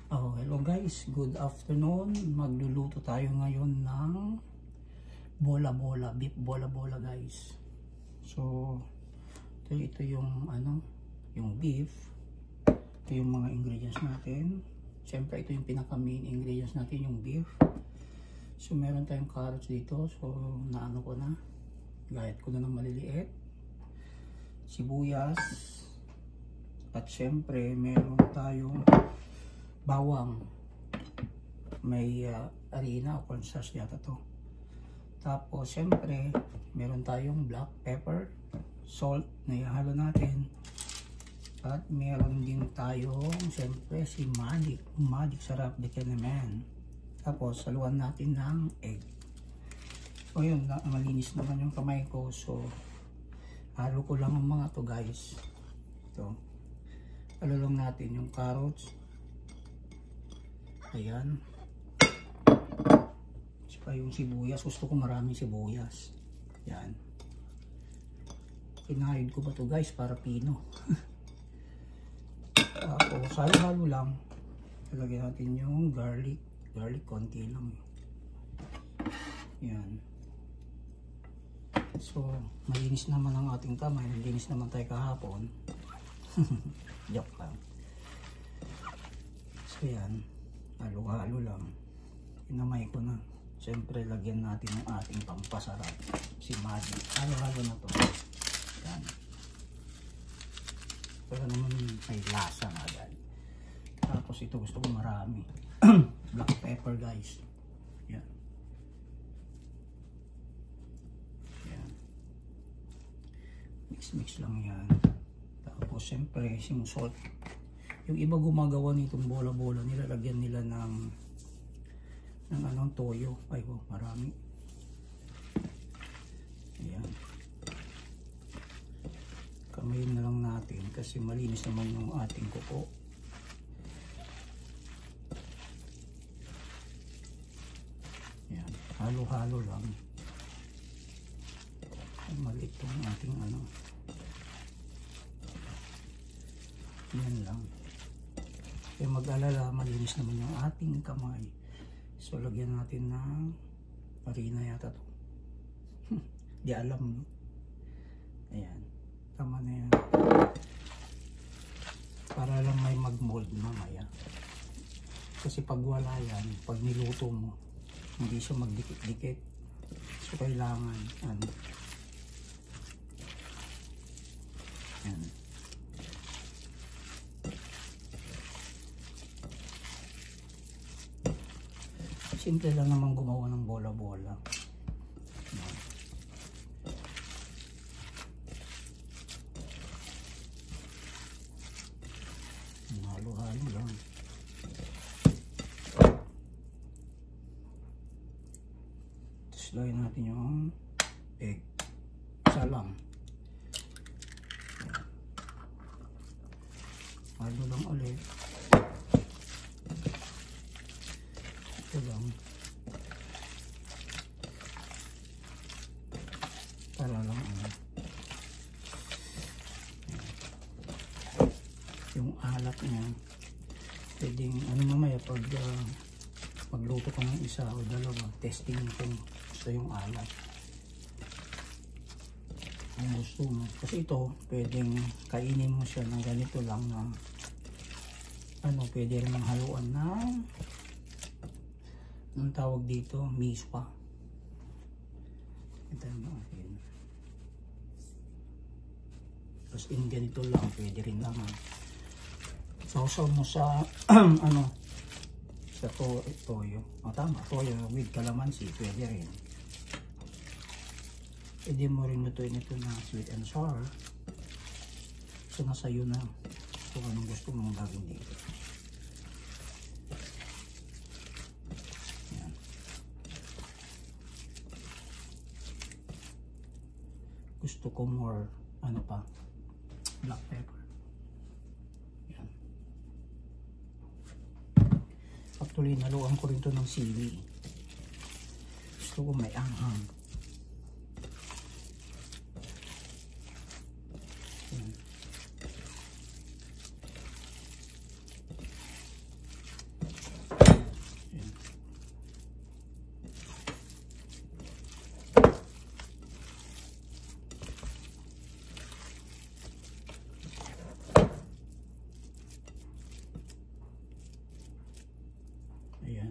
Oh, hello guys, good afternoon. Magluluto tayo ngayon ng bola-bola, beef bola-bola guys. So, ito yung yung beef. Ito yung mga ingredients natin. Siyempre ito yung pinaka main ingredients natin, yung beef. So, meron tayong carrots dito. So, naano ko na. Gayat ko na ng maliliit. Sibuyas. At siyempre, meron tayong bawang, may harina o cornstarch yata to. Tapos syempre meron tayong black pepper, salt na ihalo natin, at meron din tayong syempre si magic sarap de naman. Tapos saluan natin ng egg. So yun, malinis naman yung kamay ko, so halo ko lang ang mga to guys. Ito, halo lang natin yung carrots. Ayan. Saka yung sibuyas. Gusto ko maraming sibuyas. Ayan. Kinahid ko ba to guys para pino. Tapos halo-halo lang. Lagyan natin yung garlic. Garlic konti lang. Ayan. So malinis naman ang ating kamay. Malinis naman tayo kahapon. Joke lang. So ayan. Halo-halo lang. Inamay ko na. Siyempre, lagyan natin yung ating pampasarap. Si magic. Halo-halo na to. Yan. Pero naman may lasa na agad. Tapos ito gusto ko marami. Black pepper guys. Yan. Yan. Mix-mix lang yan. Tapos siyempre, yung salt. Yung iba gumagawa nitong bola-bola, nilalagyan nila ng anong toyo. Ay oh, marami. Ayan. Kamayin na lang natin kasi malinis naman yung ating kuko. Ayan. Halo-halo lang. Maliit yung ating yan lang. Kaya mag-alala, malinis naman yung ating kamay. So, lagyan natin ng harina yata to. Di alam, no? Ayan. Tama na yan. Para lang may mag-mold mamaya. Kasi pag wala yan, pag niluto mo, hindi siya magdikit-dikit. So, kailangan, yan. Simple lang naman gumawa ng bola-bola. Halo-halo lang. Tapos lagyan natin yung egg. Isa lang. Halo lang ulit. Ito lang. Para lang yung alat niya. Pwedeng mamaya pag magluto ko ng isa o dalawa, testing kung gusto yung alat. Kung gusto mo. Kasi ito, pwedeng kainin mo siya ng ganito lang na pwede rin ng haluan ng ang tawag dito, mispa. Ito natin. Tapos in ganito lang, pwede rin naman. Sausaw mo sa sa toyo. Tama, toyo with calamansi, pwede rin. Pwede mo rin lutuin ito na sweet and sour. So nasa iyo na kung anong gusto mong gawin dito. Gusto ko more black pepper. Yan. Actually, naluan ko rin to ng sili. Gusto ko may anghang. Yan.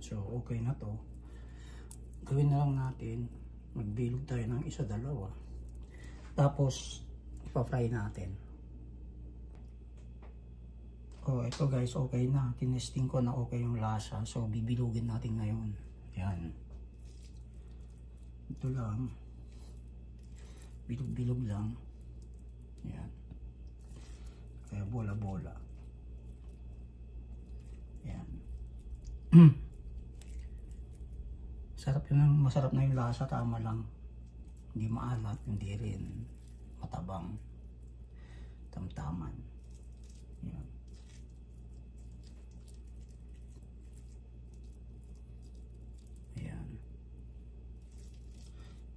So okay na to. Gawin na lang natin, magbilog tayo ng isa dalawa, tapos ipa-fry natin. Oh, ito guys, okay na. Tinesting ko na okay yung lasa. So bibilugin natin ngayon. Yan. Ito lang. Bilog-bilog lang. Yan. Kaya bola-bola. Yan. Sarap yun, masarap na yung lasa, tama lang. Hindi maalat, hindi rin matabang. Tamtaman. Yan. Ayan.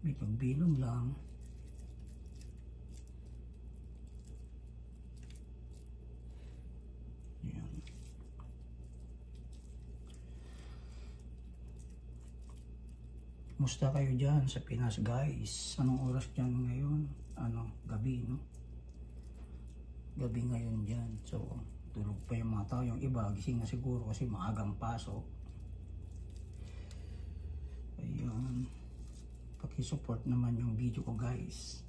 Bilog-bilog lang. Ayan. Musta kayo dyan sa Pinas guys? Anong oras dyan ngayon? Gabi, no? Gabi ngayon dyan. So, tulog pa yung mga tao. Yung iba, gising na siguro kasi maagang pasok. Ayan. Paki-support naman yung video ko guys.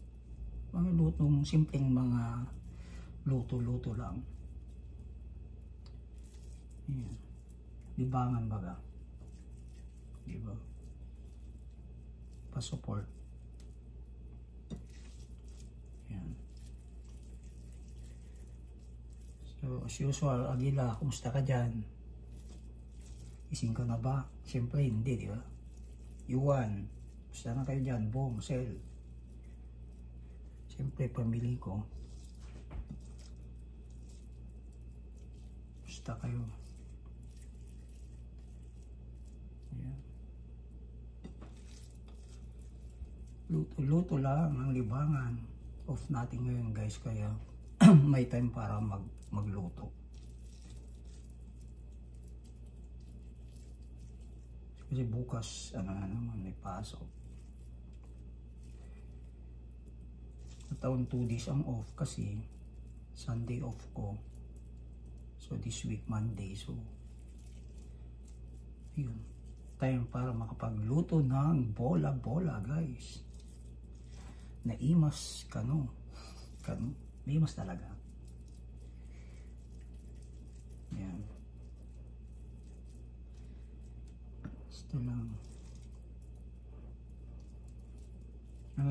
Mga lutong, simpleng mga luto-luto lang. Ayan. Libangan baga. Diba? Pa-support. Ayan. So, as usual, Agila, kumusta ka dyan? Ising ka na ba? Siyempre hindi, di ba? Yuan, kumusta na kayo dyan? Bong, Sel. Siyempre, pamili ko. Kumusta kayo? Ayan. Luto-luto lang ang libangan. Off natin ngayon guys, kaya may time para magluto. Kasi bukas, na naman, may pasok. Taon 2 days ang off kasi Sunday off ko. So this week Monday, so yun. Time para makapagluto ng bola-bola guys. Naimas kano. Naimas talaga. Yan. Gusto lang.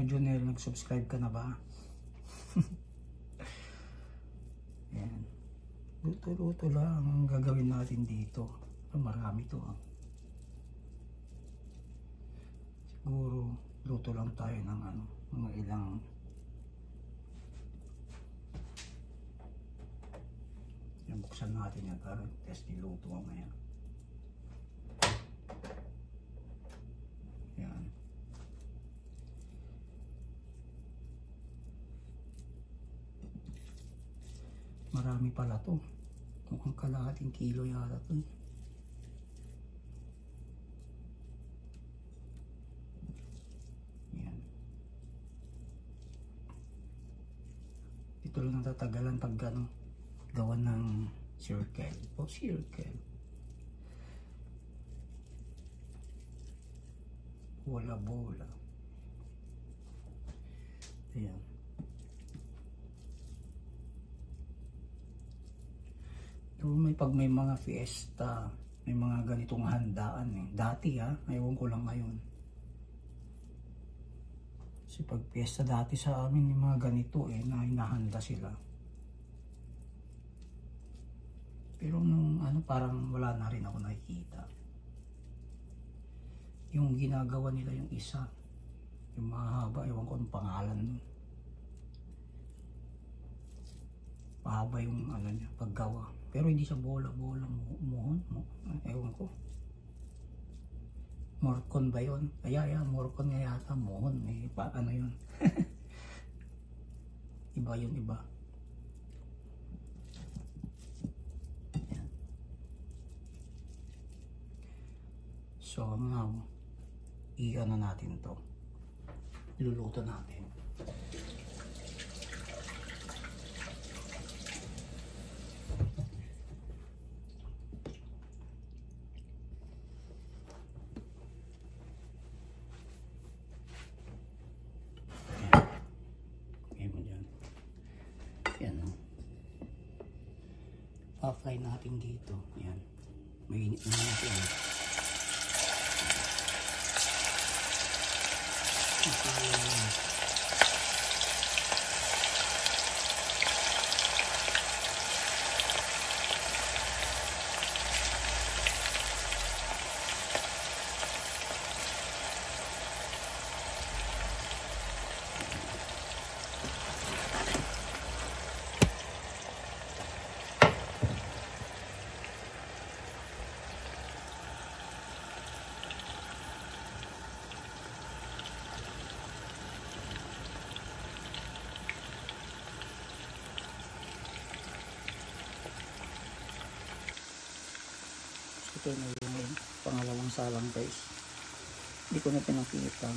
Junel, nag-subscribe ka na ba? Yan. Luto-luto lang ang gagawin natin dito. Marami to. Siguro luto lang tayo ng mga ilang yan, buksan natin yan para test niluto mamaya. Yan. Marami pala to. Mukhang kalahating kilo yata to. Yan. Ito lang natatagalan pag gawa ng circle. O circle. Bola-bola. Ayan. Pag may mga fiesta, may mga ganitong handaan Dati ayaw ko lang ngayon. Kasi pag fiesta dati sa amin, yung mga ganito na hinahanda sila. Pero nung parang wala na rin ako nakikita. Yung ginagawa nila yung isa, yung mahaba, ewan ko ang pangalan nun. Mahaba yung niya, paggawa. Pero hindi siya bola-bola, muhon. Ewan ko. Morcon ba yun? Morcon nga yata, muhon. Yun? Iba yun, iba. Ayan. So now, natin to. Iluluto natin. Pa-fry natin dito. Yan. Mainit na natin. Ito na yung pangalawang salang guys. Hindi ko na pinakita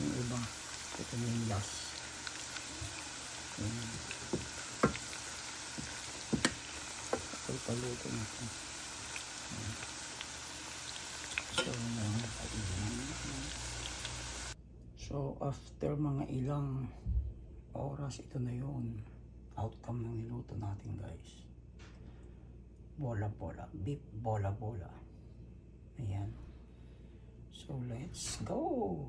yung iba. Ito na yung last. Ito paluto na ito. So after mga ilang oras, ito na yung outcome ng niluto natin guys. Bola bola, beef bola bola. Ayan. So let's go.